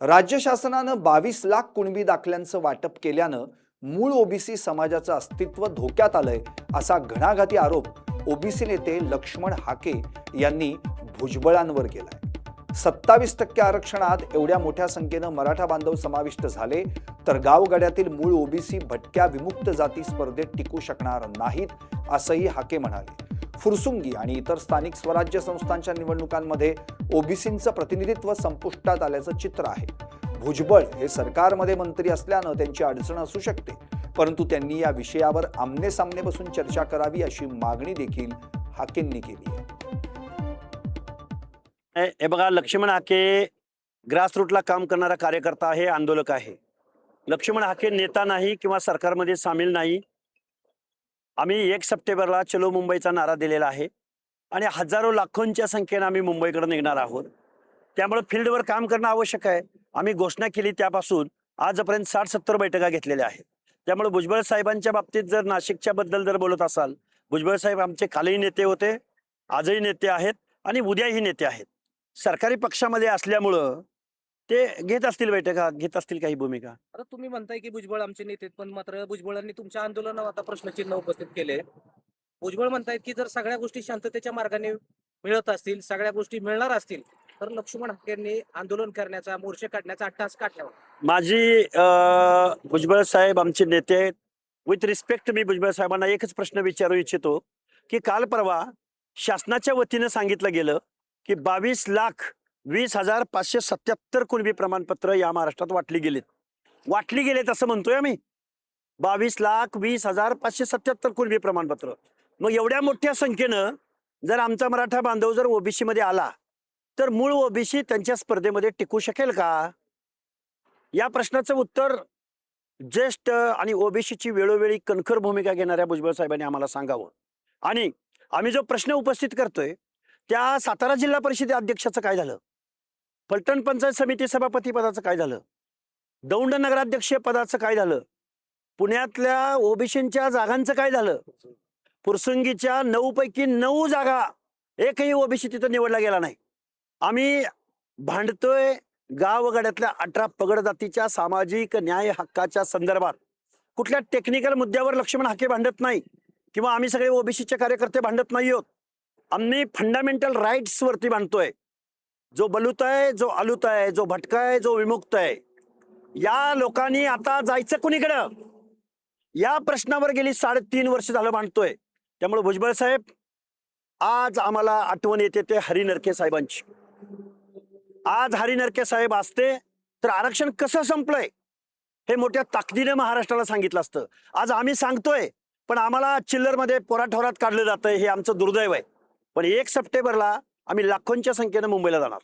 राज्य शासनानं 22 लाख कुणबी दाखल्यांचं वाटप केल्यानं मूळ ओबीसी समाजाचं अस्तित्व धोक्यात आलंय असा घणाघाती आरोप ओबीसी नेते लक्ष्मण हाके यांनी भुजबळांवर केलाय। 27% आरक्षणात एवढ्या मोठ्या संख्येनं मराठा बांधव समाविष्ट झाले तर गावगाड्यातील मूळ ओबीसी भटक्या विमुक्त जाती स्पर्धेत टिकू शकणार नाहीत असंही हाके म्हणाले। फुरसुंगी आणि इतर स्थानिक स्वराज्य संस्थांच्या निवडणुकांमध्ये ओबीसींचं प्रतिनिधित्व संपुष्टात आल्याचं चित्र आहे। भुजबळ हे सरकारमध्ये मंत्री असल्यानं त्यांची अडचण असू शकते, परंतु त्यांनी या विषयावर आमने-सामने बसून चर्चा करावी अशी मागणी देखील हाकेंनी केली आहे। हे बघा, लक्ष्मण हाके ग्रासरूटला काम करणारा कार्यकर्ता आहे, आंदोलक आहे। लक्ष्मण हाके नेता नाही किंवा सरकारमध्ये सामील नाही। आम्ही 1 सप्टेंबरला चलो मुंबईचा नारा दिलेला आहे आणि हजारो लाखोंच्या संख्येने आम्ही मुंबईकडे निघणार आहोत। त्यामुळे फील्डवर काम करणं आवश्यक आहे। आम्ही घोषणा केली त्यापासून आजपर्यंत 60-70 बैठका घेतलेल्या आहेत। त्यामुळे भुजबळ साहेबांच्या बाबतीत जर नाशिकच्या बद्दल जर बोलत असाल, भुजबळ साहेब आमचे कालही नेते होते, आजही नेते आहेत आणि उद्याही नेते आहेत। सरकारी पक्षामध्ये असल्यामुळं ते घेत असतील बैठका, घेत असतील काही भूमिका। आता तुम्ही म्हणताय की भुजबळ आमचे नेते, पण मात्र भुजबळांनी तुमच्या आंदोलनावर आता प्रश्नचिन्ह उपस्थित केले। भुजबळ म्हणतायत की जर सगळ्या गोष्टी शांततेच्या मार्गाने मिळत असतील, सगळ्या गोष्टी मिळणार असतील, तर लक्ष्मण हाकेंनी आंदोलन करण्याचा, मोर्चे काढण्याचा अट्टास का ठेवा? माझी भुजबळ साहेब आमचे नेते आहेत। विथ रिस्पेक्ट मी भुजबळ साहेबांना एकच प्रश्न विचारू इच्छितो की काल परवा शासनाच्या वतीनं सांगितलं गेलं की 22,20,577 कुणबी प्रमाणपत्र या महाराष्ट्रात वाटली गेलेत असं म्हणतोय आम्ही। 22,20,577 कुणबी प्रमाणपत्र। मग एवढ्या मोठ्या संख्येनं जर आमचा मराठा बांधव जर ओबीसी मध्ये आला तर मूळ ओबीसी त्यांच्या स्पर्धेमध्ये टिकू शकेल का? या प्रश्नाचं उत्तर ज्येष्ठ आणि ओबीसीची वेळोवेळी कणखर भूमिका घेणाऱ्या भुजबळ साहेबांनी आम्हाला सांगावं। आणि आम्ही जो प्रश्न उपस्थित करतोय त्या सातारा जिल्हा परिषद अध्यक्षाचं काय झालं? फलटण पंचायत समिती सभापती पदाचं काय झालं? दौंड नगराध्यक्ष पदाचं काय झालं? पुण्यातल्या ओबीसींच्या जागांचं काय झालं? फुरसुंगीच्या 9 पैकी 9 जागा एकही ओबीसी तिथं निवडला गेला नाही। आम्ही भांडतोय गावगाड्यातल्या 18 पगड जातीच्या सामाजिक न्याय हक्काच्या संदर्भात। कुठल्या टेक्निकल मुद्द्यावर लक्ष्मण हाके भांडत नाही किंवा आम्ही सगळे ओबीसीचे कार्यकर्ते भांडत नाही आहोत। आम्ही फंडामेंटल राईट्स वरती भांडतोय। जो बलूत आहे, जो आलूत आहे, जो भटका आहे, जो विमुक्त आहे, या लोकांनी आता जायचं कुणीकडं, या प्रश्नावर गेली 3.5 वर्ष झालं भांडतोय। त्यामुळे भुजबळ साहेब, आज आम्हाला आठवण येते ते हरी नरके साहेबांची। आज हरी नरके साहेब असते तर आरक्षण कसं संपलंय हे मोठ्या ताकदीने महाराष्ट्राला सांगितलं असतं। आज आम्ही सांगतोय पण आम्हाला चिल्लरमध्ये पोराठोरात काढलं जातंय, हे आमचं दुर्दैव आहे। पण 1 सप्टेंबरला आम्ही लाखोंच्या संख्येने मुंबईला जाणार।